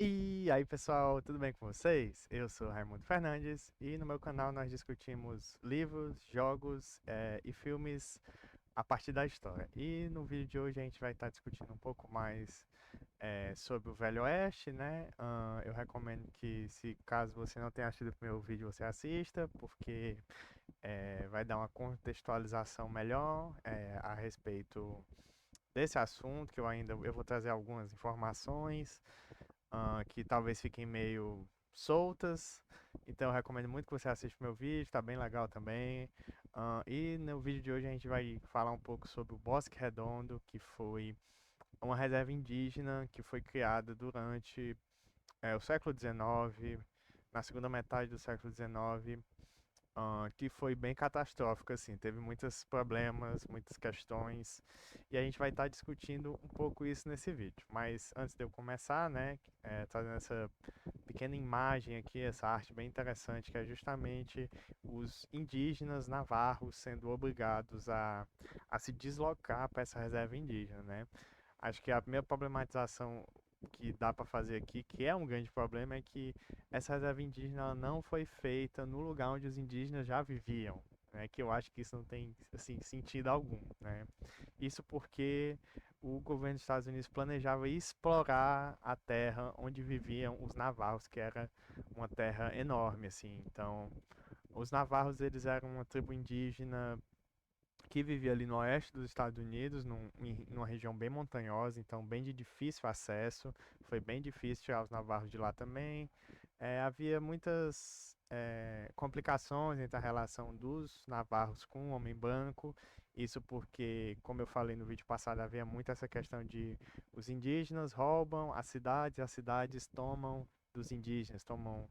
E aí pessoal, tudo bem com vocês? Eu sou Raimundo Fernandes e no meu canal nós discutimos livros, jogos e filmes a partir da história. E no vídeo de hoje a gente vai estar discutindo um pouco mais sobre o Velho Oeste, né? Eu recomendo que, se caso você não tenha assistido o primeiro vídeo, você assista, porque vai dar uma contextualização melhor a respeito desse assunto, que eu vou trazer algumas informações que talvez fiquem meio soltas. Então eu recomendo muito que você assista o meu vídeo, tá bem legal também. E no vídeo de hoje a gente vai falar um pouco sobre o Bosque Redondo, que foi uma reserva indígena que foi criada durante o século XIX, na segunda metade do século XIX, que foi bem catastrófico, assim, teve muitos problemas, muitas questões, e a gente vai estar discutindo um pouco isso nesse vídeo. Mas antes de eu começar, né, trazendo essa pequena imagem aqui, essa arte bem interessante, que é justamente os indígenas navarros sendo obrigados a se deslocar para essa reserva indígena, né? Acho que a primeira problematização que dá para fazer aqui, que é um grande problema, é que essa reserva indígena ela não foi feita no lugar onde os indígenas já viviam. Né, que eu acho que isso não tem assim, sentido algum. Né? Isso porque o governo dos Estados Unidos planejava explorar a terra onde viviam os navarros, que era uma terra enorme. Assim. Então, os navarros eles eram uma tribo indígena que vivia ali no oeste dos Estados Unidos, numa região bem montanhosa, então bem de difícil acesso. Foi bem difícil tirar os navarros de lá também. Havia muitas complicações entre a relação dos navarros com o homem branco. Isso porque, como eu falei no vídeo passado, havia muito essa questão de os indígenas roubam as cidades tomam dos indígenas, tomam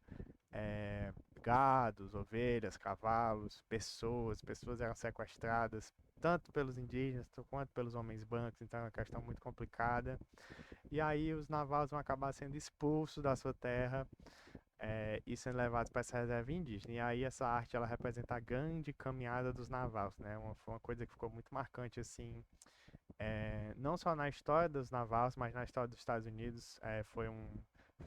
gados, ovelhas, cavalos, pessoas eram sequestradas tanto pelos indígenas quanto pelos homens brancos, então é uma questão muito complicada. E aí os navajos vão acabar sendo expulsos da sua terra e sendo levados para essa reserva indígena. E aí essa arte ela representa a grande caminhada dos navajos, né? Foi uma coisa que ficou muito marcante assim, não só na história dos navajos, mas na história dos Estados Unidos. Foi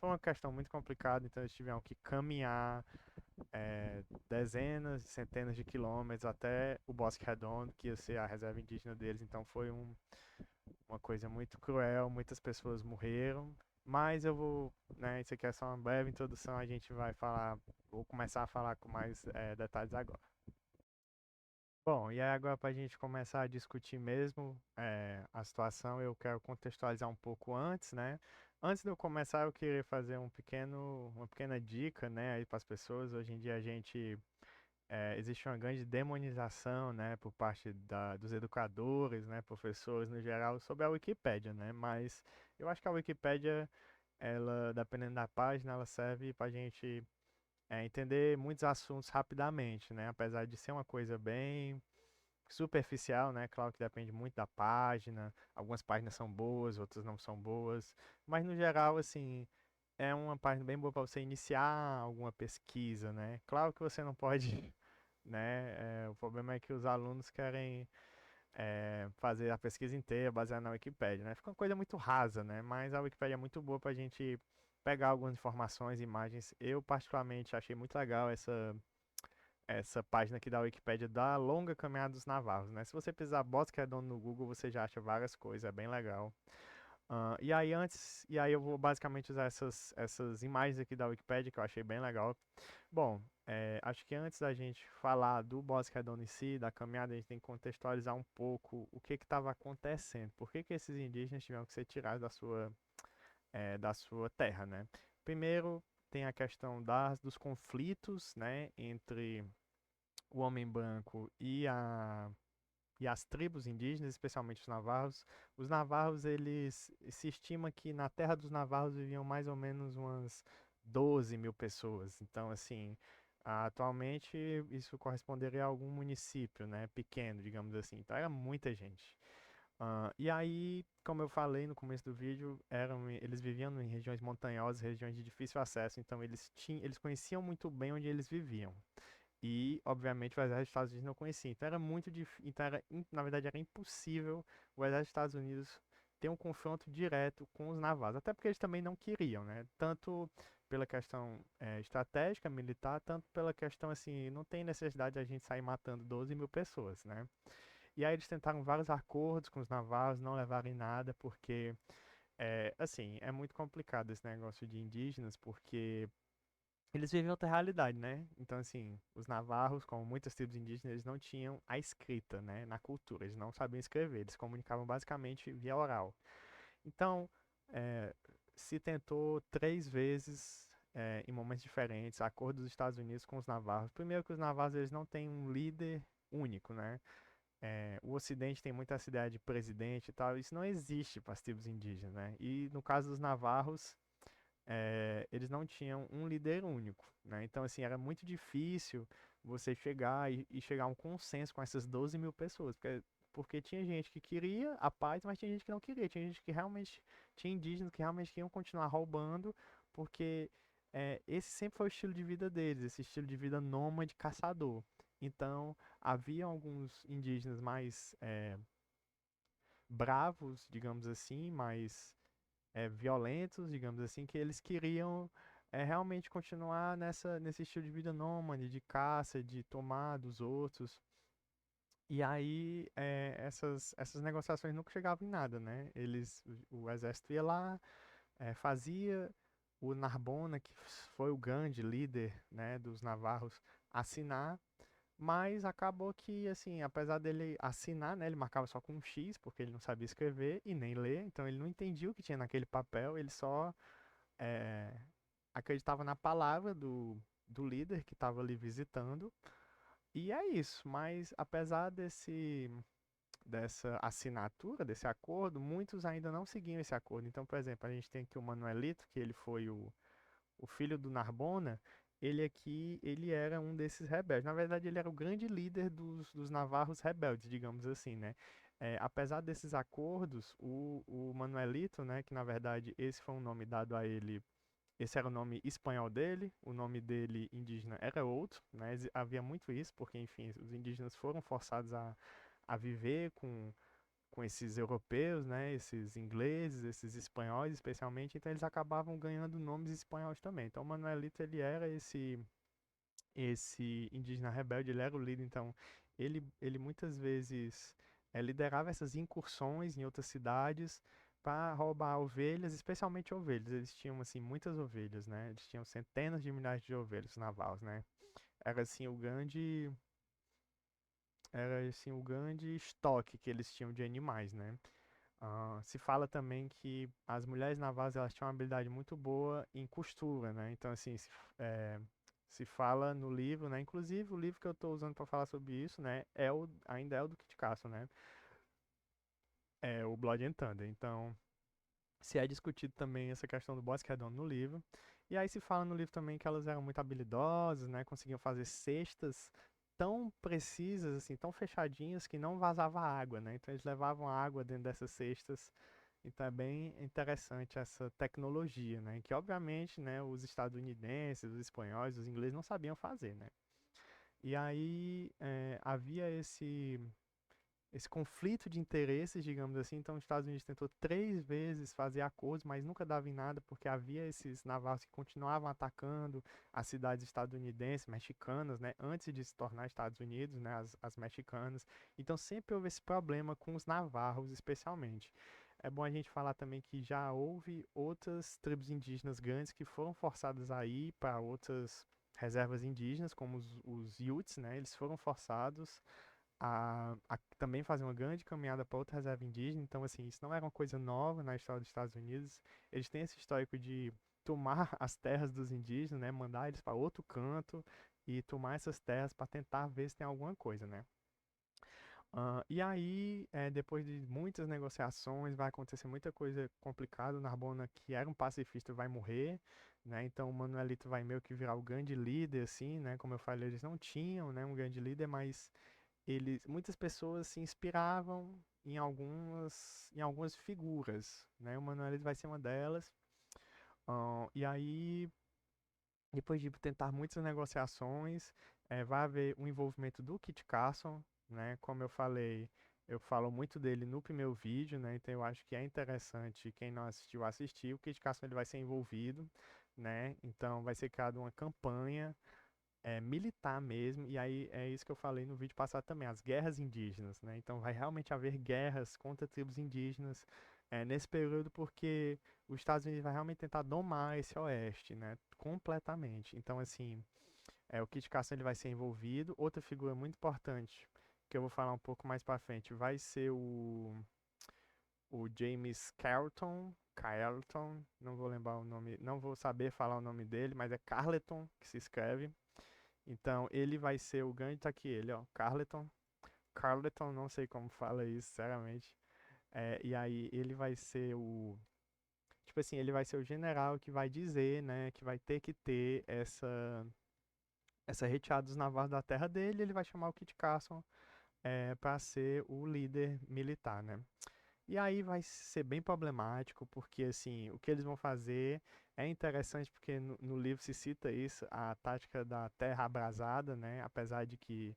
uma questão muito complicada, então eles tiveram que caminhar dezenas, centenas de quilômetros até o Bosque Redondo, que ia ser a reserva indígena deles. Então foi uma coisa muito cruel, muitas pessoas morreram. Mas eu vou, né, isso aqui é só uma breve introdução, a gente vai falar, vou começar a falar com mais detalhes agora. Bom, e aí agora para a gente começar a discutir mesmo a situação, eu quero contextualizar um pouco antes, né? Antes de eu começar, eu queria fazer uma pequena dica, né, aí para as pessoas. Hoje em dia a gente existe uma grande demonização, né, por parte dos educadores, né, professores no geral, sobre a Wikipédia, né? Mas eu acho que a Wikipédia, ela, dependendo da página, ela serve para a gente entender muitos assuntos rapidamente, né? Apesar de ser uma coisa bem superficial, né? Claro que depende muito da página. Algumas páginas são boas, outras não são boas. Mas no geral, assim, é uma página bem boa para você iniciar alguma pesquisa, né? Claro que você não pode, né? O problema é que os alunos querem fazer a pesquisa inteira baseada na Wikipédia, né? Fica uma coisa muito rasa, né? Mas a Wikipédia é muito boa para a gente pegar algumas informações, imagens. Eu particularmente achei muito legal essa página aqui da Wikipédia da longa caminhada dos navarros, né? Se você pesquisar Bosque Redondo no Google, você já acha várias coisas, é bem legal. E aí eu vou basicamente usar essas imagens aqui da Wikipédia que eu achei bem legal. Bom, acho que antes da gente falar do Bosque Redondo em si, da caminhada, a gente tem que contextualizar um pouco o que estava acontecendo. Por que esses indígenas tiveram que ser tirados da sua terra, né? Primeiro, tem a questão dos conflitos, né, entre o homem branco e as tribos indígenas, especialmente os navarros. Os navarros, eles se estima que na terra dos navarros viviam mais ou menos umas 12 mil pessoas. Então, assim, atualmente isso corresponderia a algum município, né, pequeno, digamos assim. Então, era muita gente. E aí, como eu falei no começo do vídeo, eles viviam em regiões montanhosas, regiões de difícil acesso, então eles conheciam muito bem onde eles viviam. E, obviamente, o exército dos Estados Unidos não conhecia. Então era muito difícil. Na verdade, era impossível o exército dos Estados Unidos ter um confronto direto com os navais, até porque eles também não queriam, né? Tanto pela questão estratégica, militar, tanto pela questão assim, não tem necessidade de a gente sair matando 12 mil pessoas, né? E aí eles tentaram vários acordos com os navais, não levaram em nada, porque assim, é muito complicado esse negócio de indígenas, porque eles vivem outra realidade, né? Então, assim, os navarros, como muitas tribos indígenas, eles não tinham a escrita, né? Na cultura, eles não sabiam escrever, eles comunicavam basicamente via oral. Então, é, se tentou 3 vezes, em momentos diferentes, acordo dos Estados Unidos com os navarros. Primeiro que os navarros, eles não têm um líder único, né? O Ocidente tem muita essa ideia de presidente e tal, isso não existe para as tribos indígenas, né? E no caso dos navarros, eles não tinham um líder único, né? Então, assim, era muito difícil você chegar e chegar a um consenso com essas 12 mil pessoas, porque tinha gente que queria a paz, mas tinha gente que não queria, tinha gente que realmente, tinha indígenas que realmente queriam continuar roubando, porque esse sempre foi o estilo de vida deles, esse estilo de vida nômade caçador. Então, havia alguns indígenas mais bravos, digamos assim, mais violentos, digamos assim, que eles queriam realmente continuar nesse estilo de vida nômade, de caça, de tomar dos outros. E aí essas negociações nunca chegavam em nada, né? O exército ia lá, fazia o Narbona, que foi o grande líder, né, dos navarros, assinar, mas acabou que, assim, apesar dele assinar, né, ele marcava só com um X, porque ele não sabia escrever e nem ler, então ele não entendia o que tinha naquele papel, ele só é, acreditava na palavra do líder que estava ali visitando. E é isso, mas apesar dessa assinatura, desse acordo, muitos ainda não seguiam esse acordo. Então, por exemplo, a gente tem aqui o Manuelito, que ele foi o filho do Narbona, ele aqui, ele era um desses rebeldes. Na verdade, ele era o grande líder dos navarros rebeldes, digamos assim, né? Apesar desses acordos, o Manuelito, né, que na verdade esse foi um nome dado a ele, esse era o nome espanhol dele, o nome dele indígena era outro, né? Havia muito isso, porque, enfim, os indígenas foram forçados a viver com esses europeus, né, esses ingleses, esses espanhóis especialmente, então eles acabavam ganhando nomes espanhóis também. Então Manuelito ele era esse indígena rebelde, ele era o líder, então ele muitas vezes liderava essas incursões em outras cidades para roubar ovelhas, especialmente ovelhas. Eles tinham assim muitas ovelhas, né? Eles tinham centenas de milhares de ovelhas navais, né? Era assim o grande estoque que eles tinham de animais, né? Se fala também que as mulheres navais elas tinham uma habilidade muito boa em costura, né? Então, assim, se fala no livro, né? Inclusive, o livro que eu estou usando para falar sobre isso, né? Ainda é o do Kit Carson, né? É o Blood and Thunder. Então, se é discutido também essa questão do Bosque Redondo no livro. E aí se fala no livro também que elas eram muito habilidosas, né? Conseguiam fazer cestas tão precisas, assim, tão fechadinhas que não vazava água, né? Então eles levavam água dentro dessas cestas. Então é bem interessante essa tecnologia, né? Que obviamente, né, os estadunidenses, os espanhóis, os ingleses não sabiam fazer, né? E aí havia esse conflito de interesses, digamos assim. Então, os Estados Unidos tentou 3 vezes fazer acordos, mas nunca dava em nada, porque havia esses navios que continuavam atacando as cidades estadunidenses, mexicanas, né, antes de se tornar Estados Unidos, né, as mexicanas. Então, sempre houve esse problema com os navarros, especialmente. É bom a gente falar também que já houve outras tribos indígenas grandes que foram forçadas a ir para outras reservas indígenas, como os Utes, né, eles foram forçados a também fazer uma grande caminhada para outra reserva indígena. Então, assim, isso não era uma coisa nova na história dos Estados Unidos. Eles têm esse histórico de tomar as terras dos indígenas, né, mandar eles para outro canto e tomar essas terras para tentar ver se tem alguma coisa, né? E aí, depois de muitas negociações, vai acontecer muita coisa complicada. O Narbona, que era um pacifista, vai morrer, né? Então o Manuelito vai meio que virar o grande líder, assim, né? Como eu falei, eles não tinham, né, um grande líder, mas muitas pessoas se inspiravam em algumas figuras, né? O Manuelito vai ser uma delas. E aí, depois de tentar muitas negociações, vai haver o envolvimento do Kit Carson, né? Como eu falei, Eu falo muito dele no primeiro vídeo, né? Então eu acho que é interessante quem não assistiu assistir. O Kit Carson ele vai ser envolvido, né? Então vai ser criada uma campanha militar mesmo. E aí é isso que eu falei no vídeo passado também, as guerras indígenas, né? Então vai realmente haver guerras contra tribos indígenas nesse período porque os Estados Unidos vai realmente tentar domar esse oeste, né? Completamente. Então assim o Kit Carson ele vai ser envolvido. Outra figura muito importante, que eu vou falar um pouco mais pra frente, vai ser o James Carleton, não vou lembrar o nome, não vou saber falar o nome dele, mas é Carleton que se escreve. Então, ele vai ser o grande, tá aqui ele, ó, Carleton, não sei como fala isso, sinceramente. E aí, ele vai ser tipo assim, ele vai ser o general que vai dizer, né, que vai ter que ter essa retirada dos navalhos da terra dele, ele vai chamar o Kit Carson para ser o líder militar, né? E aí vai ser bem problemático, porque assim, o que eles vão fazer é interessante porque no livro se cita isso, a tática da terra abrasada, né? Apesar de que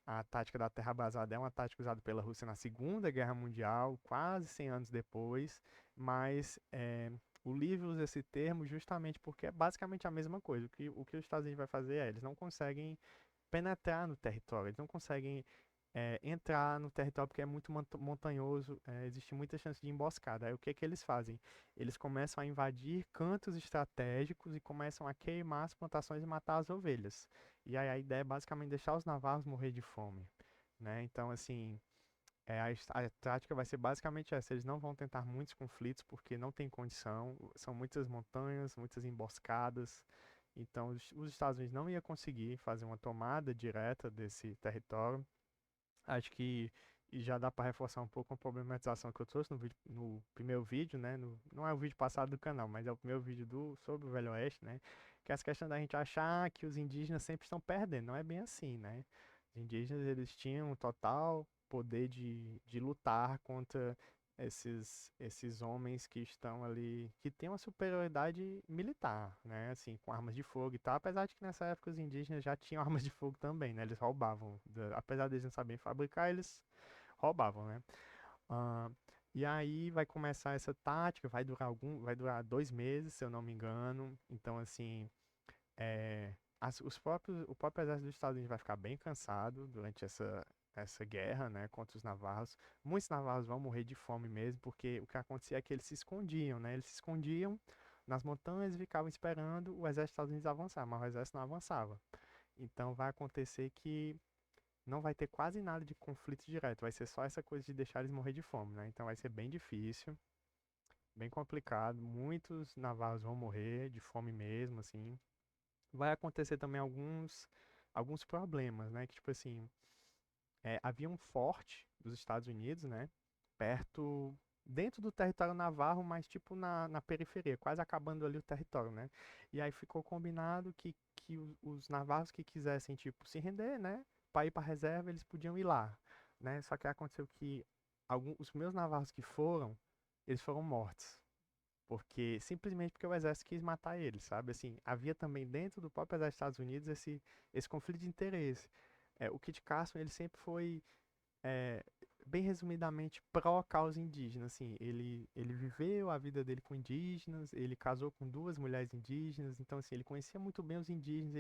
a tática da terra abrasada é uma tática usada pela Rússia na Segunda Guerra Mundial, quase 100 anos depois, mas o livro usa esse termo justamente porque é basicamente a mesma coisa. O que os Estados Unidos vai fazer eles não conseguem penetrar no território, eles não conseguem entrar no território porque é muito montanhoso, existe muita chance de emboscada. Aí o que que eles fazem? Eles começam a invadir cantos estratégicos e começam a queimar as plantações e matar as ovelhas. E aí a ideia é basicamente deixar os navarros morrer de fome, né? Então, assim, a tática vai ser basicamente essa. Eles não vão tentar muitos conflitos porque não tem condição. São muitas montanhas, muitas emboscadas. Então, os Estados Unidos não iam conseguir fazer uma tomada direta desse território. Acho que e já dá para reforçar um pouco a problematização que eu trouxe no primeiro vídeo, né? Não é o vídeo passado do canal, mas é o primeiro vídeo sobre o Velho Oeste, né? Que é essa questão da gente achar que os indígenas sempre estão perdendo. Não é bem assim, né? Os indígenas, eles tinham total poder de lutar contra esses homens que estão ali, que têm uma superioridade militar, né? Assim, com armas de fogo e tal. Apesar de que nessa época os indígenas já tinham armas de fogo também, né? Eles roubavam. Apesar de eles não saberem fabricar, eles roubavam, né? Ah, e aí vai começar essa tática, vai durar 2 meses, se eu não me engano. Então, assim, o próprio exército dos Estados Unidos vai ficar bem cansado durante essa guerra, né, contra os navarros. Muitos navarros vão morrer de fome mesmo, porque o que acontecia é que eles se escondiam, né? Eles se escondiam nas montanhas e ficavam esperando o exército dos Estados Unidos avançar, mas o exército não avançava. Então vai acontecer que não vai ter quase nada de conflito direto, vai ser só essa coisa de deixar eles morrer de fome, né? Então vai ser bem difícil, bem complicado. Muitos navarros vão morrer de fome mesmo, assim. Vai acontecer também alguns problemas, né? Que tipo assim, havia um forte dos Estados Unidos, né? Perto, dentro do território navarro, mas tipo na periferia, quase acabando ali o território, né? E aí ficou combinado que os navarros que quisessem, tipo, se render, né? Para ir para reserva, eles podiam ir lá, né? Só que aconteceu que os meus navarros que foram, eles foram mortos. Simplesmente porque o exército quis matar eles, sabe? Assim, havia também dentro do próprio exército dos Estados Unidos esse conflito de interesse. O Kit Carson, ele sempre foi é, bem resumidamente, pró-causa indígena, assim, ele viveu a vida dele com indígenas, ele casou com duas mulheres indígenas, então, assim, ele conhecia muito bem os indígenas,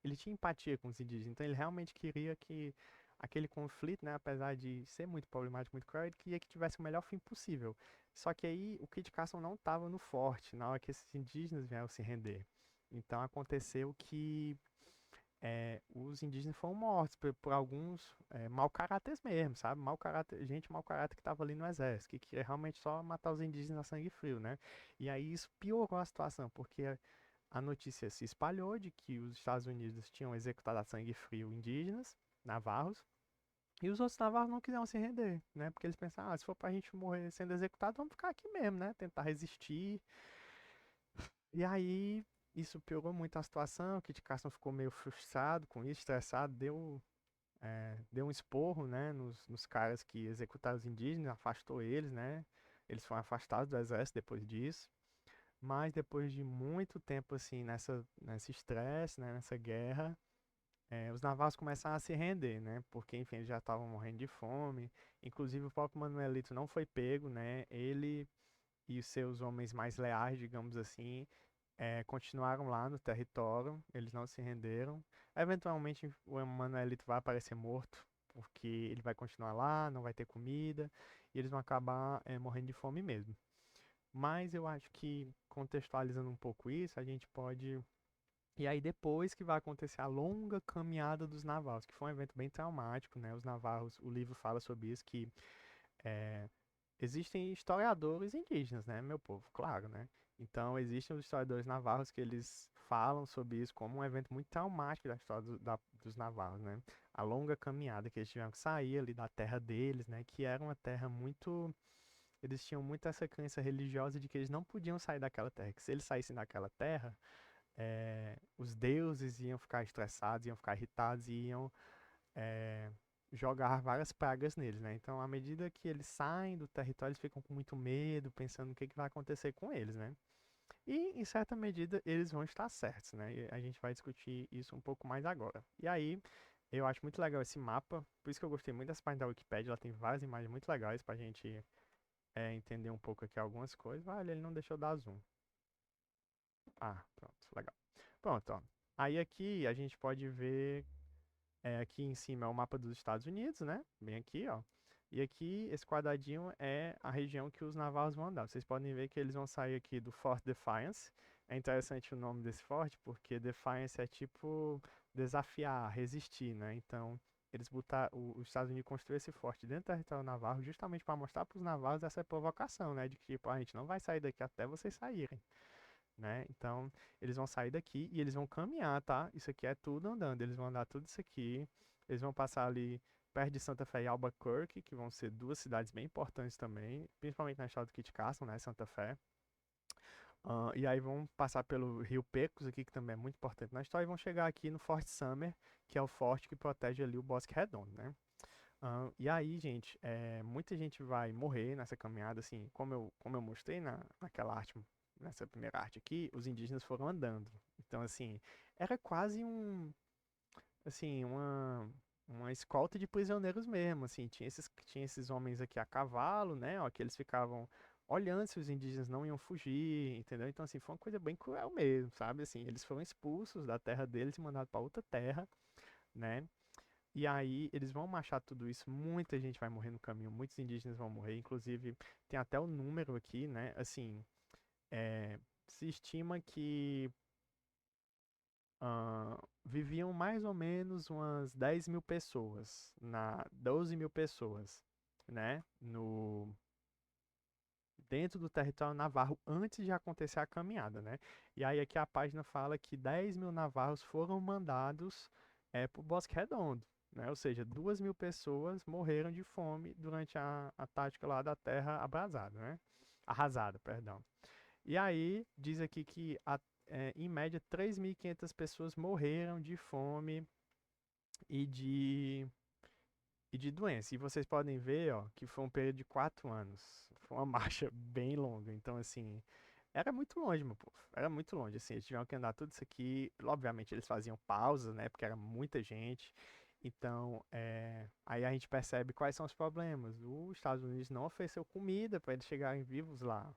ele tinha empatia com os indígenas, então ele realmente queria que aquele conflito, né, apesar de ser muito problemático, muito cruel, ele queria que tivesse o melhor fim possível. Só que aí o Kit Carson não estava no forte na hora que esses indígenas vieram se render. Então aconteceu que os indígenas foram mortos por alguns mau caráteres mesmo, sabe? Mau caráter, gente mau caráter que estava ali no exército, que queria realmente só matar os indígenas a sangue frio, né? E aí isso piorou a situação, porque a notícia se espalhou de que os Estados Unidos tinham executado a sangue frio indígenas, navarros, e os outros navarros não quiseram se render, né? Porque eles pensaram, se for pra gente morrer sendo executado, vamos ficar aqui mesmo, né? Tentar resistir. E aí isso piorou muito a situação, Kit Carson ficou meio frustrado com isso, estressado, deu um esporro, né, nos caras que executaram os indígenas, afastou eles, né? Eles foram afastados do exército depois disso. Mas depois de muito tempo assim nesse estresse, né, nessa guerra, os navajos começaram a se render, né? Porque, enfim, eles já estavam morrendo de fome. Inclusive, o próprio Manuelito não foi pego, né? Ele e os seus homens mais leais, digamos assim, continuaram lá no território, eles não se renderam. Eventualmente, o Manuelito vai aparecer morto, porque ele vai continuar lá, não vai ter comida, e eles vão acabar morrendo de fome mesmo. Mas eu acho que, contextualizando um pouco isso, a gente pode. E aí, depois que vai acontecer a longa caminhada dos navarros, que foi um evento bem traumático, né? Os navarros, o livro fala sobre isso, que é, existem historiadores indígenas, né, meu povo, claro, né? Então, existem os historiadores navarros que eles falam sobre isso como um evento muito traumático da história dos navarros, né? A longa caminhada que eles tiveram que sair ali da terra deles, né? Que era uma terra muito. Eles tinham muito essa crença religiosa de que eles não podiam sair daquela terra, que se eles saíssem daquela terra, os deuses iam ficar estressados, iam ficar irritados e iam é, jogar várias pragas neles, né? Então, à medida que eles saem do território, eles ficam com muito medo, pensando o que vai acontecer com eles, né? E, em certa medida, eles vão estar certos, né? E a gente vai discutir isso um pouco mais agora. E aí, eu acho muito legal esse mapa, por isso que eu gostei muito dessa página da Wikipedia, ela tem várias imagens muito legais pra gente entender um pouco aqui algumas coisas. Olha, ele não deixou eu dar zoom. Ah, pronto, legal. Pronto, ó. Aí aqui a gente pode ver aqui em cima é o mapa dos Estados Unidos, né? Bem aqui, ó. E aqui, esse quadradinho é a região que os navarros vão andar. Vocês podem ver que eles vão sair aqui do Fort Defiance. É interessante o nome desse forte, porque Defiance é tipo desafiar, resistir, né? Então, eles botaram, os Estados Unidos construíram esse forte dentro do território navarro justamente para mostrar para os navarros essa provocação, né? De que, tipo, a gente não vai sair daqui até vocês saírem, né? Então, eles vão sair daqui e eles vão caminhar, tá? Isso aqui é tudo andando. Eles vão andar tudo isso aqui. Eles vão passar ali perto de Santa Fé e Albuquerque, que vão ser duas cidades bem importantes também, principalmente na história do Kit Carson, né? Santa Fé. E aí vão passar pelo Rio Pecos aqui, que também é muito importante na história, e vão chegar aqui no Fort Summer, que é o forte que protege ali o Bosque Redondo, né? E aí, gente, muita gente vai morrer nessa caminhada, assim, como eu mostrei naquela arte, nessa primeira arte aqui, os indígenas foram andando. Então, assim, era quase assim, uma escolta de prisioneiros mesmo, assim, tinha esses homens aqui a cavalo, né, ó, que eles ficavam olhando se os indígenas não iam fugir, entendeu? Então, assim, foi uma coisa bem cruel mesmo, sabe? Assim, eles foram expulsos da terra deles e mandados para outra terra, né? E aí eles vão marchar tudo isso, muita gente vai morrer no caminho, muitos indígenas vão morrer, inclusive tem até o número aqui, né? Assim, se estima que viviam mais ou menos umas 10 mil pessoas, 12 mil pessoas, né? Dentro do território navarro antes de acontecer a caminhada, né? E aí aqui a página fala que 10 mil navarros foram mandados para o Bosque Redondo, né? Ou seja, 2 mil pessoas morreram de fome durante a tática lá da terra abrasada, né? Arrasada, perdão. E aí diz aqui que em média 3.500 pessoas morreram de fome e de doença. E vocês podem ver, ó, que foi um período de 4 anos. Foi uma marcha bem longa. Então, assim, era muito longe, meu povo. Era muito longe, assim. Eles tiveram que andar tudo isso aqui. Obviamente, eles faziam pausas, né? Porque era muita gente. Então, aí a gente percebe quais são os problemas. Os Estados Unidos não ofereceu comida para eles chegarem vivos lá,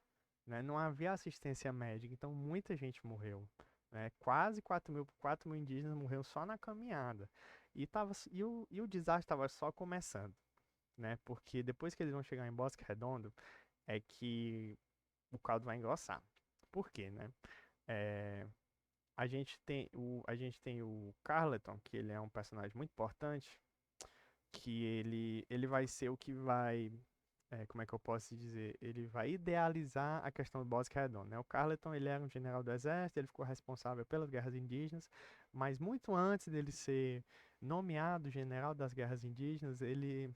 né? Não havia assistência médica, então muita gente morreu, né? Quase 4 mil indígenas morreram só na caminhada. E o desastre estava só começando, né? Porque depois que eles vão chegar em Bosque Redondo, é que o caldo vai engrossar. Por quê, né? É, a gente tem o Carleton, que ele é um personagem muito importante, que ele vai ser o que vai, como é que eu posso dizer? Ele vai idealizar a questão do Bosque Redondo, né? O Carleton, ele era um general do exército, ele ficou responsável pelas guerras indígenas, mas muito antes dele ser nomeado general das guerras indígenas, ele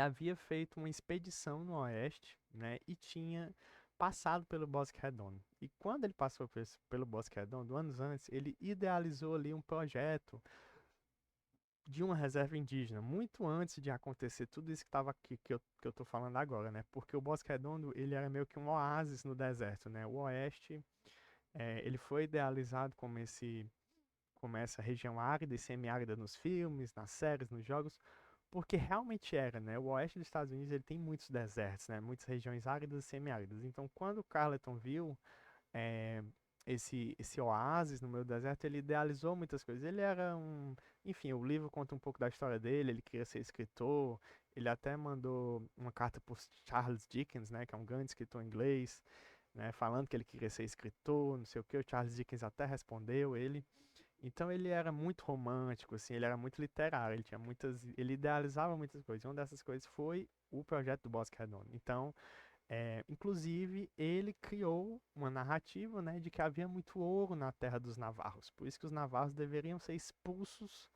havia feito uma expedição no oeste, né? E tinha passado pelo Bosque Redondo. E quando ele passou pelo Bosque Redondo, anos antes, ele idealizou ali um projeto de uma reserva indígena, muito antes de acontecer tudo isso que estava aqui, que eu tô falando agora, né? Porque o Bosque Redondo, ele era meio que um oásis no deserto, né? O oeste, ele foi idealizado começa a região árida e semiárida nos filmes, nas séries, nos jogos, porque realmente era, né? O oeste dos Estados Unidos ele tem muitos desertos, né? Muitas regiões áridas e semiáridas. Então, quando o Carleton viu é, esse oásis no meio do deserto, ele idealizou muitas coisas. Ele era um. Enfim, o livro conta um pouco da história dele, ele queria ser escritor, ele até mandou uma carta para Charles Dickens, né, que é um grande escritor inglês, né, falando que ele queria ser escritor, não sei o que. O Charles Dickens até respondeu ele. Então ele era muito romântico, assim, ele era muito literário, ele idealizava muitas coisas. E uma dessas coisas foi o projeto do Bosque Redondo. Então, inclusive, ele criou uma narrativa, né, de que havia muito ouro na terra dos navarros. Por isso que os navarros deveriam ser expulsos,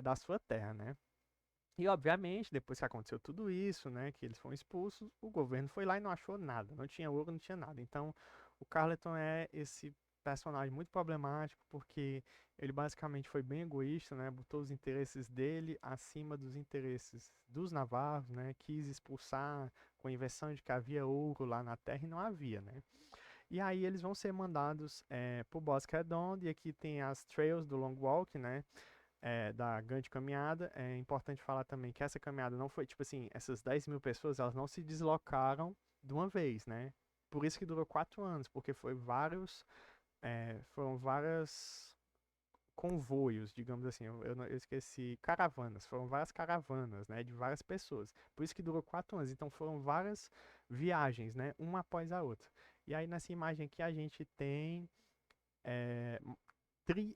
da sua terra, né? E, obviamente, depois que aconteceu tudo isso, né, que eles foram expulsos, o governo foi lá e não achou nada. Não tinha ouro, não tinha nada. Então, o Carleton é esse personagem muito problemático, porque ele basicamente foi bem egoísta, né, botou os interesses dele acima dos interesses dos navarros, né, quis expulsar com a inversão de que havia ouro lá na terra e não havia, né. E aí eles vão ser mandados para o Bosque Redondo, e aqui tem as trails do Long Walk, né, da grande caminhada. É importante falar também que essa caminhada não foi, tipo assim, essas 10 mil pessoas, elas não se deslocaram de uma vez, né? Por isso que durou 4 anos, porque foram vários convoios, digamos assim, eu esqueci, caravanas, foram várias caravanas, né, de várias pessoas. Por isso que durou 4 anos, então foram várias viagens, né, uma após a outra. E aí nessa imagem aqui a gente tem é,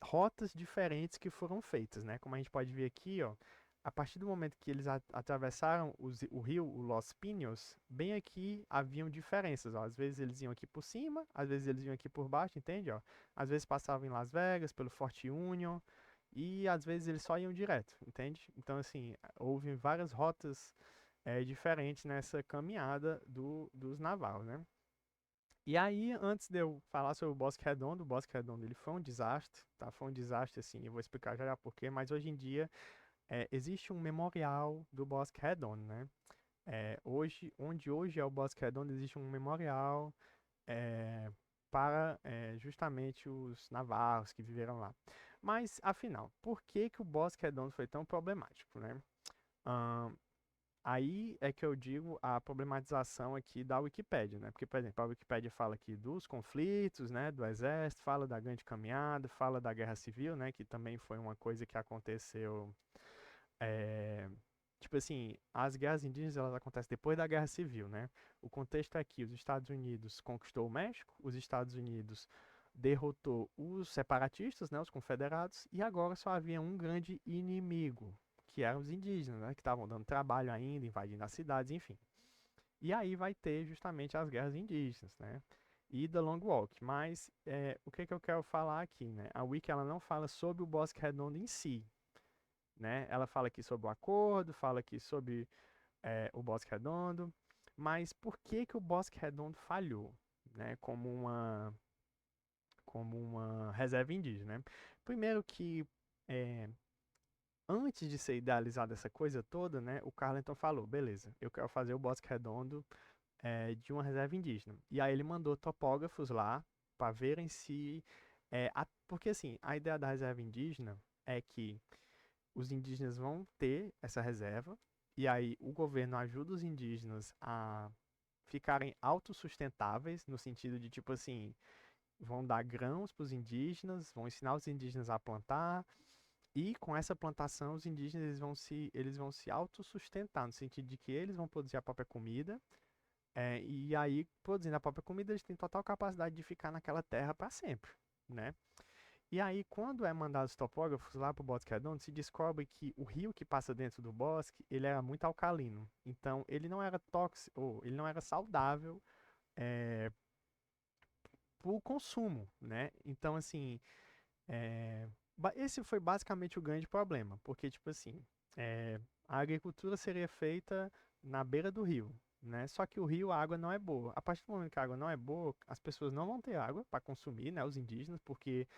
rotas diferentes que foram feitas, né? Como a gente pode ver aqui, ó, a partir do momento que eles atravessaram o rio, o Los Pinos, bem aqui haviam diferenças, ó. Às vezes eles iam aqui por cima, às vezes eles iam aqui por baixo, entende, ó? Às vezes passavam em Las Vegas, pelo Forte Union, e às vezes eles só iam direto, entende? Então, assim, houve várias rotas diferentes nessa caminhada dos navarros, né? E aí, antes de eu falar sobre o Bosque Redondo ele foi um desastre, tá? Foi um desastre, assim, eu vou explicar já já por quê, mas hoje em dia existe um memorial do Bosque Redondo, né? Onde hoje é o Bosque Redondo, existe um memorial é, para justamente os navarros que viveram lá. Mas, afinal, por que que o Bosque Redondo foi tão problemático, né? Aí é que eu digo a problematização aqui da Wikipédia, né? Porque, por exemplo, a Wikipédia fala aqui dos conflitos, né, do exército, fala da grande caminhada, fala da guerra civil, né, que também foi uma coisa que aconteceu, é, tipo assim, as guerras indígenas elas acontecem depois da guerra civil, né? O contexto é que os Estados Unidos conquistou o México, os Estados Unidos derrotou os separatistas, né, os confederados, e agora só havia um grande inimigo, que eram os indígenas, né, que estavam dando trabalho ainda, invadindo as cidades, enfim. E aí vai ter justamente as guerras indígenas, né? E The Long Walk. Mas o que eu quero falar aqui, né? A Wiki ela não fala sobre o Bosque Redondo em si, né? Ela fala aqui sobre o acordo, fala aqui sobre o Bosque Redondo, mas por que que o Bosque Redondo falhou, né? Como uma reserva indígena, né? Primeiro que é, antes de ser idealizada essa coisa toda, né, o Carleton falou, beleza, eu quero fazer o Bosque Redondo de uma reserva indígena. E aí ele mandou topógrafos lá para verem se... porque assim, a ideia da reserva indígena é que os indígenas vão ter essa reserva, e aí o governo ajuda os indígenas a ficarem autossustentáveis, no sentido de, tipo assim, vão dar grãos para os indígenas, vão ensinar os indígenas a plantar, e com essa plantação os indígenas eles vão se autossustentar, no sentido de que eles vão produzir a própria comida, e aí, produzindo a própria comida, eles têm total capacidade de ficar naquela terra para sempre, né? E aí, quando é mandado os topógrafos lá para o Bosque Redondo, se descobre que o rio que passa dentro do bosque, ele era muito alcalino. Então, ele não era tóxico, ou ele não era saudável para o consumo, né? Então, assim, esse foi basicamente o grande problema, porque, tipo assim, a agricultura seria feita na beira do rio, né? Só que o rio, a água não é boa. A partir do momento que a água não é boa, as pessoas não vão ter água para consumir, né? Os indígenas, porque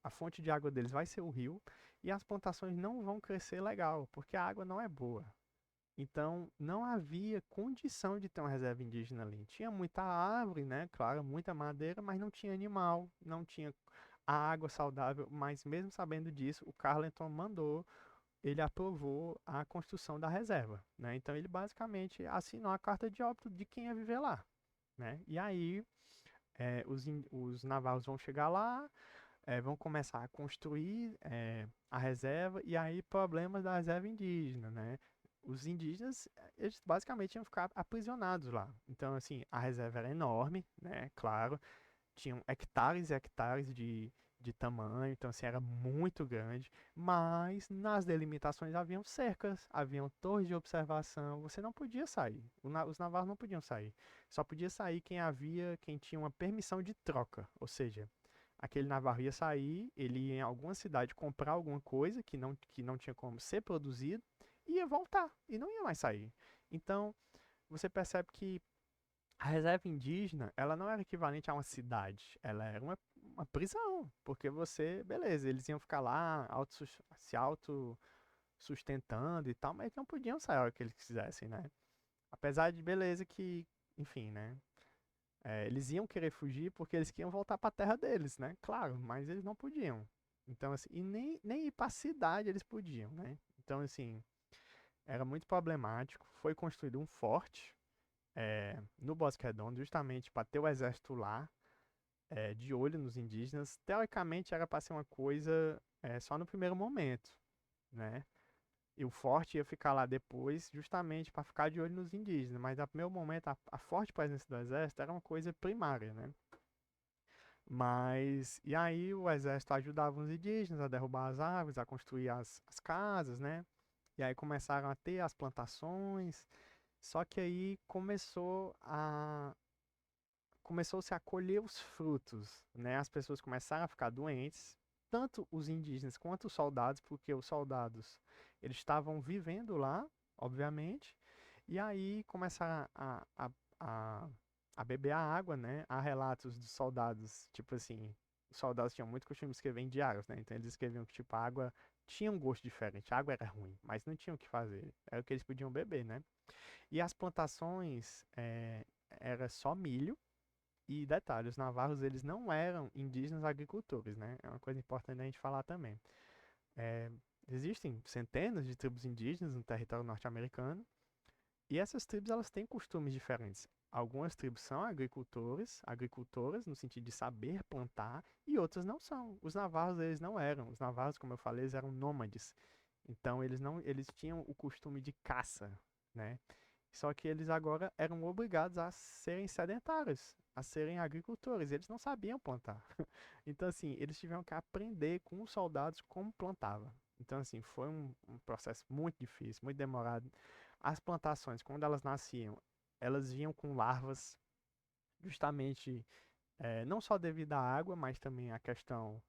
a fonte de água deles vai ser o rio, e as plantações não vão crescer legal, porque a água não é boa. Então, não havia condição de ter uma reserva indígena ali. Tinha muita árvore, né? Claro, muita madeira, mas não tinha animal, não tinha a água saudável, mas mesmo sabendo disso, o Carleton ele aprovou a construção da reserva, né? Então ele basicamente assinou a carta de óbito de quem ia viver lá, né? E aí os navarros vão chegar lá, vão começar a construir a reserva e aí problemas da reserva indígena, né? Os indígenas, eles basicamente iam ficar aprisionados lá. Então, assim, a reserva era enorme, né? Claro, tinham hectares e hectares de tamanho, então assim, era muito grande, mas nas delimitações haviam cercas, haviam torres de observação, você não podia sair, os navarros não podiam sair, só podia sair quem tinha uma permissão de troca, ou seja, aquele navarro ia sair, ele ia em alguma cidade comprar alguma coisa que não tinha como ser produzido, e ia voltar, e não ia mais sair. Então, você percebe que a reserva indígena, ela não era equivalente a uma cidade, ela era uma prisão, porque você, beleza, eles iam ficar lá se auto sustentando e tal, mas não podiam sair a hora que eles quisessem, né? Apesar de, beleza, que, enfim, né? Eles iam querer fugir porque eles queriam voltar para a terra deles, né? Claro, mas eles não podiam. Então, assim, e nem ir para a cidade eles podiam, né? Então, assim, era muito problemático. Foi construído um forte no Bosque Redondo, justamente para ter o exército lá, de olho nos indígenas. Teoricamente era para ser uma coisa só no primeiro momento, né? E o forte ia ficar lá depois, justamente para ficar de olho nos indígenas. Mas no primeiro momento, a forte presença do exército era uma coisa primária, né? Mas, e aí o exército ajudava os indígenas a derrubar as árvores, a construir as casas, né? E aí começaram a ter as plantações. Só que aí começou-se a colher os frutos, né? As pessoas começaram a ficar doentes, tanto os indígenas quanto os soldados, porque os soldados eles estavam vivendo lá, obviamente, e aí começaram a, a beber a água, né? Há relatos dos soldados, tipo assim, os soldados tinham muito costume de escrever em diários, né? Então eles escreviam que tipo a água tinha um gosto diferente, a água era ruim, mas não tinham o que fazer, era o que eles podiam beber, né? E as plantações era só milho. E detalhe, os navarros eles não eram indígenas agricultores, né? É uma coisa importante a gente falar também. É, existem centenas de tribos indígenas no território norte-americano e essas tribos elas têm costumes diferentes. Algumas tribos são agricultoras no sentido de saber plantar e outras não são. Os navarros eles não eram. Os navarros, como eu falei, eles eram nômades. Então eles tinham o costume de caça, né? Só que eles agora eram obrigados a serem sedentários, a serem agricultores. Eles não sabiam plantar. Então, assim, eles tiveram que aprender com os soldados como plantava. Então, assim, foi um processo muito difícil, muito demorado. As plantações, quando elas nasciam, elas vinham com larvas, justamente não só devido à água, mas também a questão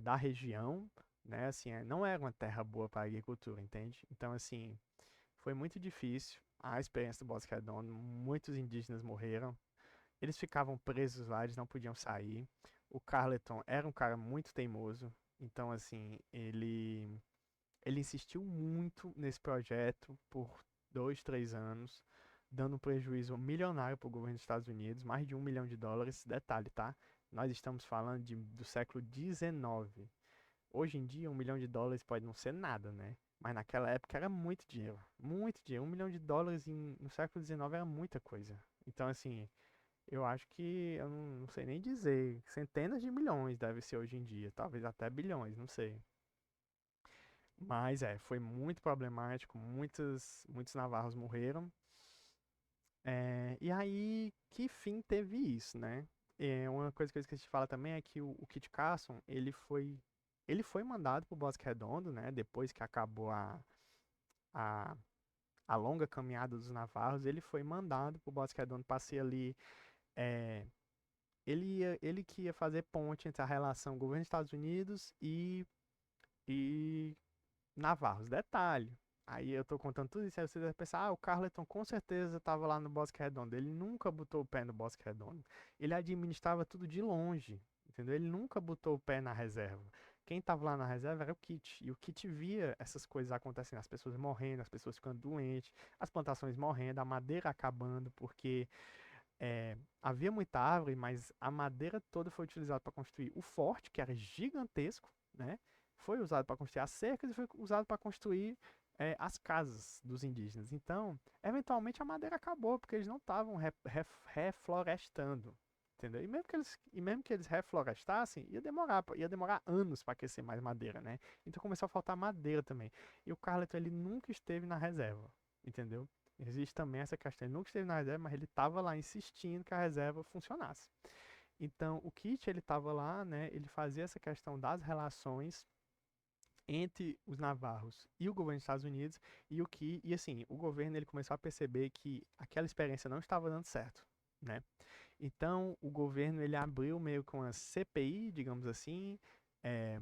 da região, né? Assim, não era uma terra boa para a agricultura, entende? Então, assim, foi muito difícil a experiência do Bosque Redondo. Muitos indígenas morreram. Eles ficavam presos lá, eles não podiam sair. O Carleton era um cara muito teimoso. Então, assim, ele insistiu muito nesse projeto por 2, 3 anos, dando um prejuízo milionário para o governo dos Estados Unidos, mais de US$ 1 milhão. Detalhe, tá? Nós estamos falando do século XIX. Hoje em dia, US$ 1 milhão pode não ser nada, né? Mas naquela época era muito dinheiro. Muito dinheiro. US$ 1 milhão no século XIX era muita coisa. Então, assim, eu acho que, eu não sei nem dizer, centenas de milhões deve ser hoje em dia. Talvez até bilhões, não sei. Mas foi muito problemático. Muitos navarros morreram. E aí, que fim teve isso, né? Uma coisa que eu esqueci de falar também é que o Kit Carson, ele foi mandado pro Bosque Redondo, né? Depois que acabou a, a longa caminhada dos navarros, ele foi mandado pro Bosque Redondo para ser ali. é, ele que ia fazer ponte entre a relação governo dos Estados Unidos e navarros. Detalhe. Aí eu tô contando tudo isso, aí você deve pensar, o Carleton com certeza estava lá no Bosque Redondo. Ele nunca botou o pé no Bosque Redondo. Ele administrava tudo de longe, entendeu? Ele nunca botou o pé na reserva. Quem estava lá na reserva era o Kit. E o Kit via essas coisas acontecendo, as pessoas morrendo, as pessoas ficando doentes, as plantações morrendo, a madeira acabando, porque havia muita árvore, mas a madeira toda foi utilizada para construir o forte, que era gigantesco, né? Foi usado para construir as cercas e foi usado para construir as casas dos indígenas. Então, eventualmente a madeira acabou, porque eles não estavam reflorestando. Entendeu? E mesmo que eles reflorestassem, ia demorar anos para aquecer mais madeira, né? Então começou a faltar madeira também. E o Carleton, ele nunca esteve na reserva, entendeu? Existe também essa questão. Ele nunca esteve na reserva, mas ele estava lá insistindo que a reserva funcionasse. Então, o Kit, ele estava lá, né? Ele fazia essa questão das relações entre os navarros e o governo dos Estados Unidos e assim, o governo ele começou a perceber que aquela experiência não estava dando certo, né? Então, o governo ele abriu meio com uma CPI, digamos assim, é,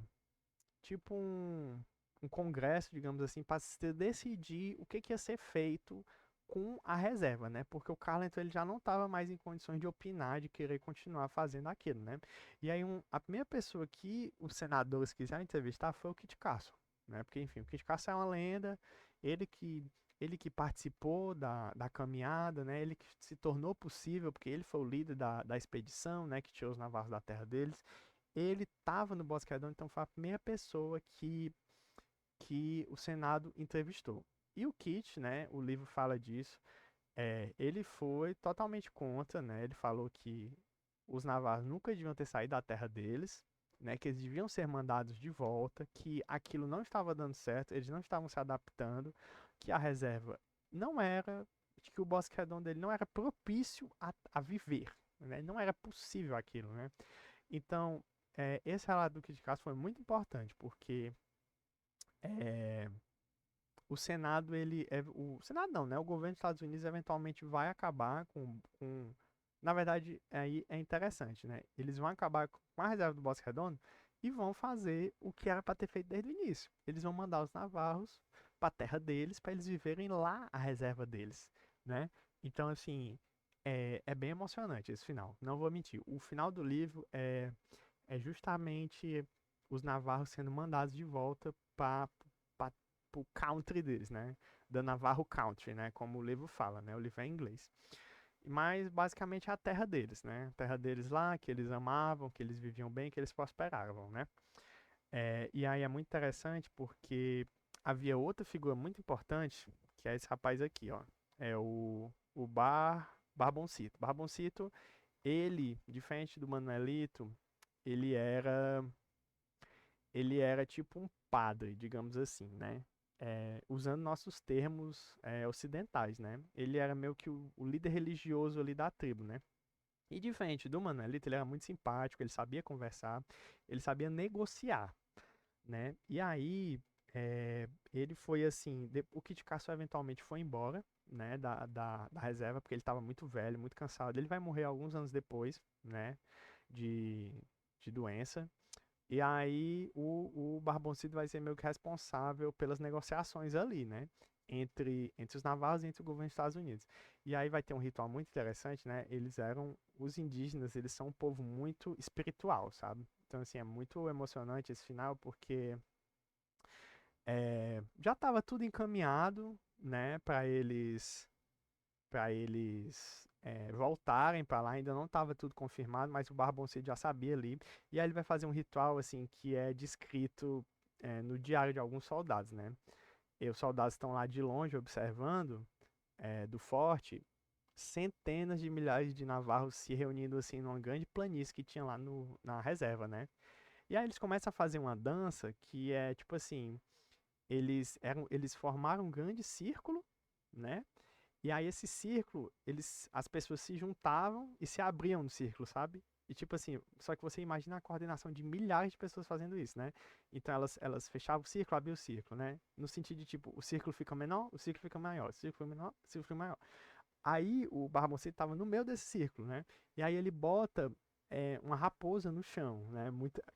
tipo um congresso, digamos assim, para se decidir o que ia ser feito com a reserva, né? Porque o Carleton ele já não estava mais em condições de opinar, de querer continuar fazendo aquilo, né? E aí a primeira pessoa que os senadores quiseram entrevistar foi o Kit Carson, né? Porque, enfim, o Kit Carson é uma lenda, ele que ele que participou da caminhada, né? Ele que se tornou possível, porque ele foi o líder da expedição, né? Que tirou os navarros da terra deles. Ele estava no Bosque Redondo, então foi a primeira pessoa que o Senado entrevistou. E o Kit, né, o livro fala disso, ele foi totalmente contra, né, ele falou que os navarros nunca deviam ter saído da terra deles, né, que eles deviam ser mandados de volta, que aquilo não estava dando certo, eles não estavam se adaptando, que a reserva não era, que o Bosque Redondo dele não era propício a viver, né, não era possível aquilo, né. Então, esse relato do Kit Castro foi muito importante, porque é, o Senado, o Senado não, né? O governo dos Estados Unidos eventualmente vai acabar na verdade, aí é interessante, né? Eles vão acabar com a reserva do Bosque Redondo e vão fazer o que era para ter feito desde o início. Eles vão mandar os navarros para a terra deles, para eles viverem lá a reserva deles, né? Então, assim, é bem emocionante esse final. Não vou mentir. O final do livro é justamente os navarros sendo mandados de volta para o country deles, né? Da Navarro Country, né? Como o livro fala, né? O livro é em inglês. Mas basicamente é a terra deles, né? A terra deles lá, que eles amavam, que eles viviam bem, que eles prosperavam, né? E aí é muito interessante porque havia outra figura muito importante, que é esse rapaz aqui, ó. É o Barboncito. Barboncito, ele, diferente do Manuelito, ele era ele era tipo um padre, digamos assim, né? Usando nossos termos ocidentais, né? Ele era meio que o líder religioso ali da tribo, né? E diferente do Manuelito, ele era muito simpático, ele sabia conversar, ele sabia negociar, né? E aí, ele foi assim, o Kit Castro eventualmente foi embora, né, da reserva, porque ele estava muito velho, muito cansado. Ele vai morrer alguns anos depois, né, de, de doença. E aí o Barboncito vai ser meio que responsável pelas negociações ali, né? Entre os navarros e entre o governo dos Estados Unidos. E aí vai ter um ritual muito interessante, né? Os indígenas, eles são um povo muito espiritual, sabe? Então, assim, é muito emocionante esse final, porque já estava tudo encaminhado, né? Para eles voltarem para lá, ainda não estava tudo confirmado, mas o Barboncito já sabia ali. E aí ele vai fazer um ritual assim que é descrito no diário de alguns soldados, né? E os soldados estão lá de longe observando do forte, centenas de milhares de navarros se reunindo assim numa grande planície que tinha lá na reserva, né? E aí eles começam a fazer uma dança que é tipo assim, eles formaram um grande círculo, né? E aí esse círculo, as pessoas se juntavam e se abriam no círculo, sabe? E tipo assim, só que você imagina a coordenação de milhares de pessoas fazendo isso, né? Então elas fechavam o círculo, abriam o círculo, né? No sentido de tipo, o círculo fica menor, o círculo fica maior, o círculo fica menor, o círculo fica maior. Aí o Barboncito tava no meio desse círculo, né? E aí ele bota uma raposa no chão, né?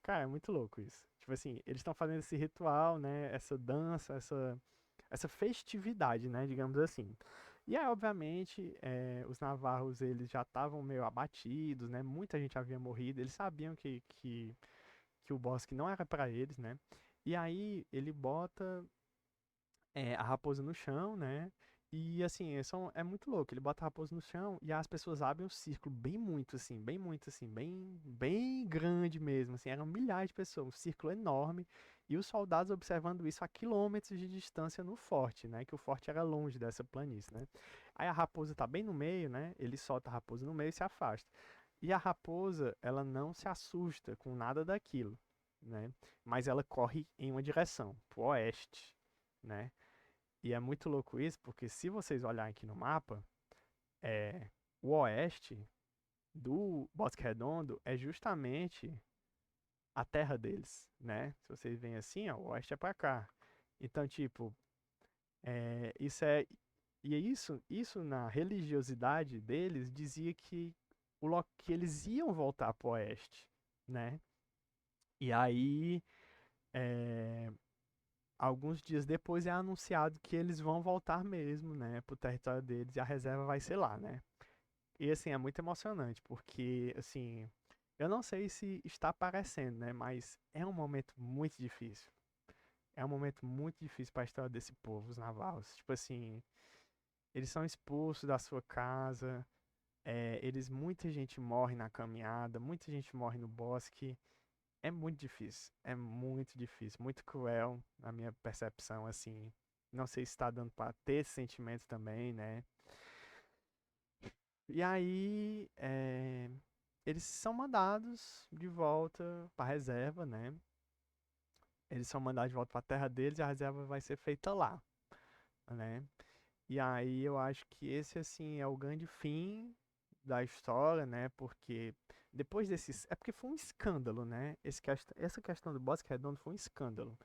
Cara, é muito louco isso. Tipo assim, eles estão fazendo esse ritual, né? Essa dança, essa festividade, né? Digamos assim. E aí, obviamente, os navarros eles já estavam meio abatidos, né? Muita gente havia morrido. Eles sabiam que o bosque não era para eles, né? E aí ele bota a raposa no chão, né? E assim, é muito louco. Ele bota a raposa no chão e as pessoas abrem um círculo bem muito assim, bem grande mesmo. Assim, eram milhares de pessoas, um círculo enorme. E os soldados observando isso a quilômetros de distância no forte, né? Que o forte era longe dessa planície, né? Aí a raposa tá bem no meio, né? Ele solta a raposa no meio e se afasta. E a raposa, ela não se assusta com nada daquilo, né? Mas ela corre em uma direção, pro oeste, né? E é muito louco isso, porque se vocês olharem aqui no mapa, é, o oeste do Bosque Redondo é justamente a terra deles, né? Se vocês veem assim, ó, o oeste é pra cá. Então, tipo, isso é. E é isso na religiosidade deles dizia que eles iam voltar pro oeste, né? E aí, é, alguns dias depois é anunciado que eles vão voltar mesmo, né, pro território deles e a reserva vai ser lá, né? E assim, é muito emocionante, porque assim, eu não sei se está aparecendo, né, mas é um momento muito difícil. É um momento muito difícil para a história desse povo, os navarros. Tipo assim, eles são expulsos da sua casa, muita gente morre na caminhada, muita gente morre no bosque. É muito difícil, muito cruel na minha percepção, assim. Não sei se está dando para ter esse sentimento também, né? E aí, eles são mandados de volta para a reserva, né? Eles são mandados de volta para a terra deles e a reserva vai ser feita lá, né? E aí eu acho que esse, assim, é o grande fim da história, né? Porque depois desses. É porque foi um escândalo, né? Essa questão do Bosque Redondo foi um escândalo.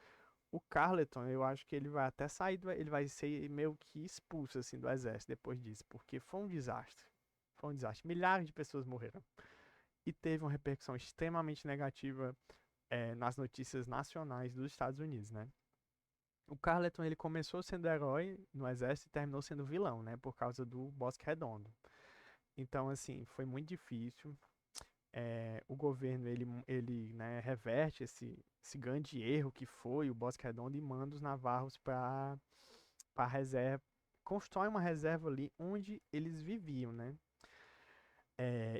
O Carleton, eu acho que ele vai até sair ele vai ser meio que expulso assim do exército depois disso, porque foi um desastre. Foi um desastre. Milhares de pessoas morreram e teve uma repercussão extremamente negativa nas notícias nacionais dos Estados Unidos, né? O Carleton ele começou sendo herói no exército e terminou sendo vilão, né? Por causa do Bosque Redondo. Então, assim, foi muito difícil. O governo ele né, reverte esse grande erro que foi o Bosque Redondo e manda os navarros para a reserva, constrói uma reserva ali onde eles viviam, né?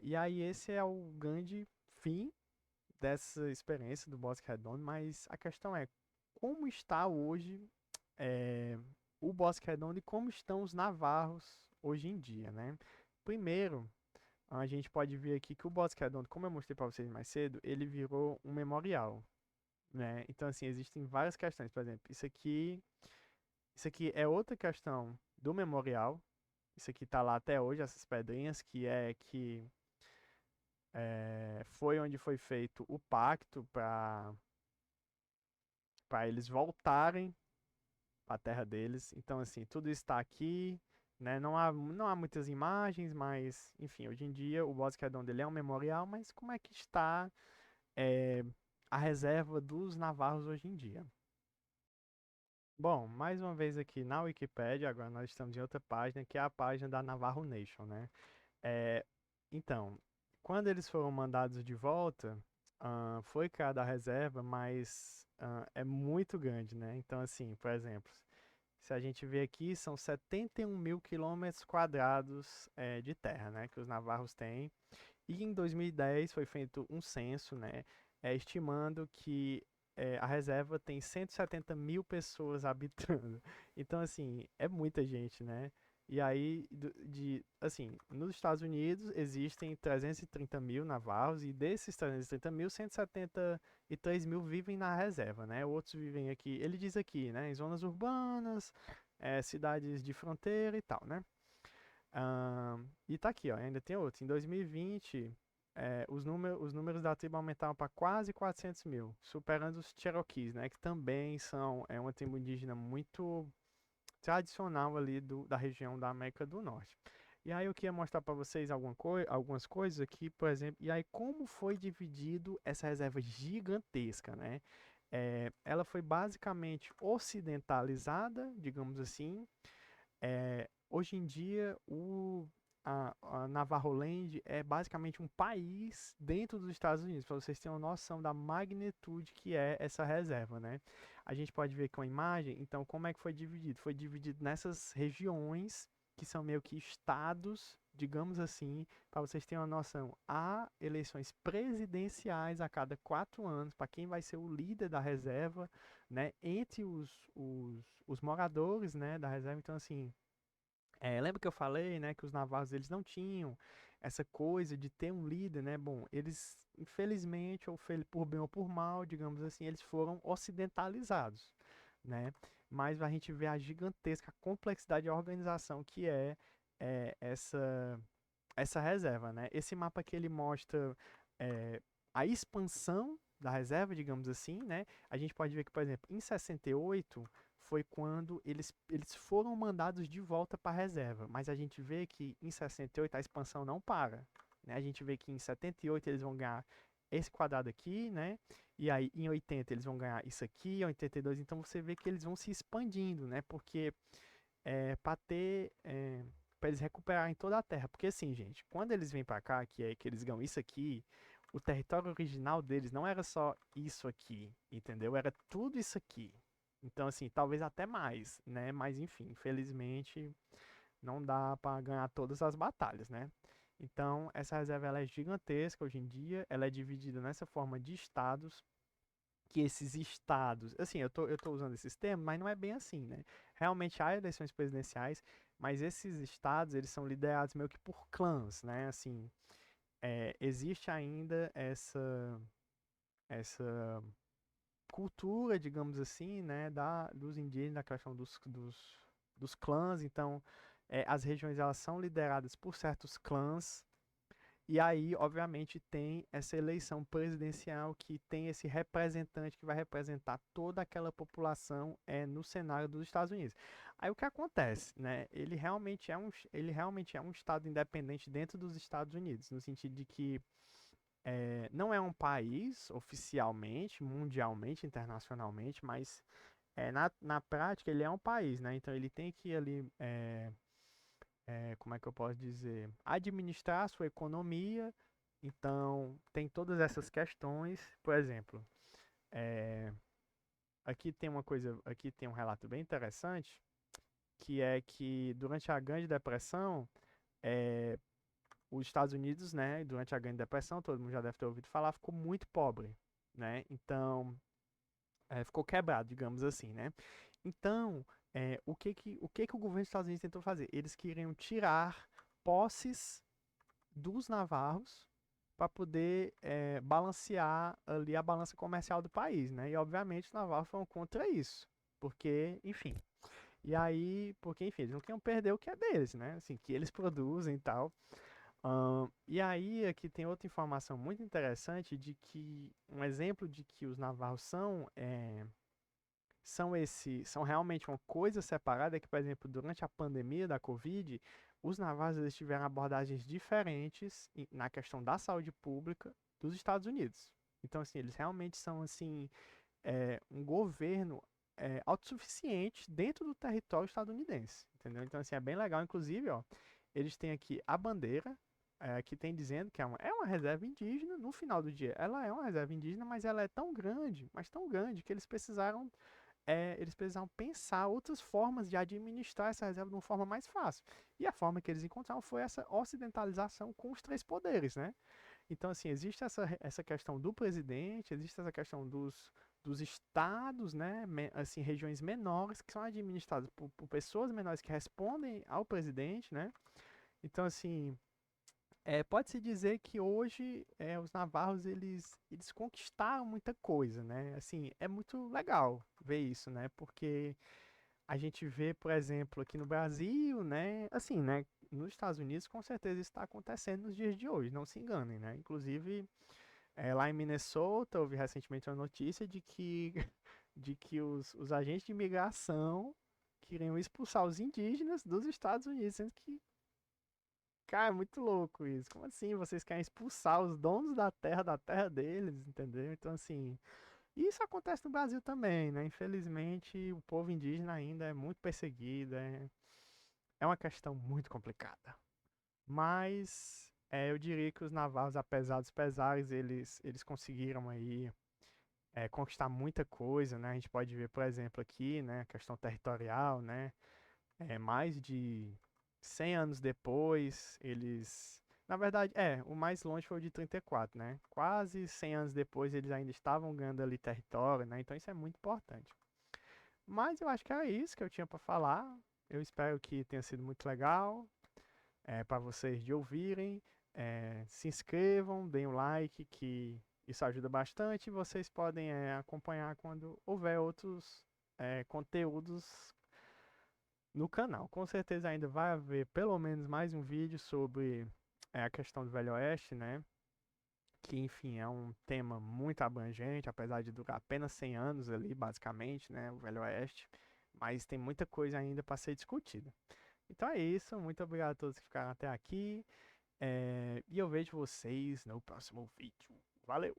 E aí esse é o grande fim dessa experiência do Bosque Redondo, mas a questão é como está hoje é, o Bosque Redondo e como estão os navarros hoje em dia, né? Primeiro, a gente pode ver aqui que o Bosque Redondo, como eu mostrei para vocês mais cedo, ele virou um memorial, né? Então, assim, existem várias questões. Por exemplo, isso aqui é outra questão do memorial. Isso aqui tá lá até hoje, essas pedrinhas, que foi onde foi feito o pacto para eles voltarem para a terra deles. Então, assim, tudo está aqui, né? Não há muitas imagens, mas, enfim, hoje em dia o Bosque Redondo ele é um memorial, mas como é que está é, a reserva dos navarros hoje em dia? Bom, mais uma vez aqui na Wikipédia, agora nós estamos em outra página, que é a página da Navarro Nation, né? É, então, quando eles foram mandados de volta, foi criada a reserva, mas é muito grande, né? Então, assim, por exemplo, se a gente vê aqui, são 71 mil quilômetros quadrados de terra, né? Que os navarros têm. E em 2010 foi feito um censo, né? Estimando que a reserva tem 170 mil pessoas habitando. Então, assim, é muita gente, né? E aí, assim, nos Estados Unidos existem 330 mil navarros e desses 330 mil, 173 mil vivem na reserva, né? Outros vivem aqui, ele diz aqui, né? Em zonas urbanas, cidades de fronteira e tal, né? E tá aqui, ó, ainda tem outro. Em 2020, os números da tribo aumentaram para quase 400 mil, superando os Cherokees, né? Que também são uma tribo indígena muito tradicional ali da região da América do Norte. E aí eu queria mostrar para vocês algumas coisas aqui, por exemplo, e aí como foi dividido essa reserva gigantesca, né? Ela foi basicamente ocidentalizada, digamos assim. Hoje em dia, a Navajoland é basicamente um país dentro dos Estados Unidos, para vocês terem uma noção da magnitude que é essa reserva, né? A gente pode ver com a imagem, então, como é que foi dividido? Foi dividido nessas regiões, que são meio que estados, digamos assim, para vocês terem uma noção. Há eleições presidenciais a cada 4 anos, para quem vai ser o líder da reserva, né? Entre os moradores, né, da reserva, então, assim. Lembra que eu falei, né, que os navarros eles não tinham essa coisa de ter um líder, né? Bom, eles, infelizmente, ou por bem ou por mal, digamos assim, eles foram ocidentalizados, né? Mas a gente vê a gigantesca complexidade de organização que é essa reserva, né? Esse mapa aqui ele mostra é, a expansão da reserva, digamos assim, né? A gente pode ver que, por exemplo, em 68 foi quando eles foram mandados de volta para a reserva, mas a gente vê que em 68 a expansão não para, né? A gente vê que em 78 eles vão ganhar esse quadrado aqui, né? E aí em 80 eles vão ganhar isso aqui, em 82, então você vê que eles vão se expandindo, né? Porque para ter para eles recuperarem toda a terra. Porque assim, gente, quando eles vêm para cá, que é que eles ganham isso aqui, o território original deles não era só isso aqui, entendeu? Era tudo isso aqui. Então, assim, talvez até mais, né? Mas enfim, infelizmente não dá para ganhar todas as batalhas, né? Então, essa reserva ela é gigantesca hoje em dia, ela é dividida nessa forma de estados, que esses estados, assim, eu tô usando esses termos, mas não é bem assim, né? Realmente há eleições presidenciais, mas esses estados, eles são liderados meio que por clãs, né? Assim, existe ainda essa cultura, digamos assim, né, dos indígenas, da questão dos clãs, então as regiões elas são lideradas por certos clãs, e aí, obviamente, tem essa eleição presidencial que tem esse representante que vai representar toda aquela população no cenário dos Estados Unidos. Aí o que acontece, né? Ele realmente é um estado independente dentro dos Estados Unidos, no sentido de que não é um país oficialmente, mundialmente, internacionalmente, mas na prática ele é um país, né? Então ele tem que ali como é que eu posso dizer, administrar a sua economia. Então, tem todas essas questões. Por exemplo, é, aqui tem um relato bem interessante, que é que durante a Grande Depressão, é, os Estados Unidos, né, durante a Grande Depressão, todo mundo já deve ter ouvido falar, ficou muito pobre, né? Então, ficou quebrado, digamos assim, né? Então, o que que o governo dos Estados Unidos tentou fazer? Eles queriam tirar posses dos navarros para poder balancear ali a balança comercial do país, né? E obviamente os navarros foram contra isso, porque, enfim. E aí, porque, enfim, eles não queriam perder o que é deles, né? Assim, que eles produzem e tal. E aí, aqui tem outra informação muito interessante de que um exemplo de que os navarros são realmente uma coisa separada, é que, por exemplo, durante a pandemia da Covid, os navarros eles tiveram abordagens diferentes na questão da saúde pública dos Estados Unidos. Então, assim, eles realmente são, assim, um governo autossuficiente dentro do território estadunidense, entendeu? Então, assim, é bem legal. Inclusive, ó, eles têm aqui a bandeira, que tem dizendo que é uma reserva indígena. No final do dia, ela é uma reserva indígena, mas ela é tão grande, mas tão grande, que eles precisavam pensar outras formas de administrar essa reserva de uma forma mais fácil. E a forma que eles encontraram foi essa ocidentalização com os três poderes, né? Então, assim, existe essa questão do presidente, existe essa questão dos estados, né? Assim, regiões menores que são administradas por pessoas menores que respondem ao presidente, né? Então, assim, pode-se dizer que hoje os navarros eles conquistaram muita coisa, né? Assim, é muito legal ver isso, né? Porque a gente vê, por exemplo, aqui no Brasil, né? Assim, né? Nos Estados Unidos, com certeza isso está acontecendo nos dias de hoje, não se enganem, né? Inclusive, lá em Minnesota, houve recentemente uma notícia de que os agentes de imigração queriam expulsar os indígenas dos Estados Unidos, sendo que cara, é muito louco isso. Como assim? Vocês querem expulsar os donos da terra deles, entendeu? Então, assim, isso acontece no Brasil também, né? Infelizmente, o povo indígena ainda é muito perseguido. É uma questão muito complicada. Mas eu diria que os navarros, apesar dos pesares, eles conseguiram aí conquistar muita coisa, né? A gente pode ver, por exemplo, aqui, né, a questão territorial, né? Mais de 100 anos depois, eles... Na verdade, o mais longe foi o de 34, né? Quase 100 anos depois, eles ainda estavam ganhando ali território, né? Então isso é muito importante. Mas eu acho que era isso que eu tinha para falar. Eu espero que tenha sido muito legal para vocês de ouvirem. Se inscrevam, deem um like, que isso ajuda bastante. E vocês podem acompanhar quando houver outros conteúdos no canal. Com certeza ainda vai haver pelo menos mais um vídeo sobre a questão do Velho Oeste, né? Que, enfim, é um tema muito abrangente, apesar de durar apenas 100 anos ali, basicamente, né? O Velho Oeste. Mas tem muita coisa ainda para ser discutida. Então é isso. Muito obrigado a todos que ficaram até aqui. E eu vejo vocês no próximo vídeo. Valeu!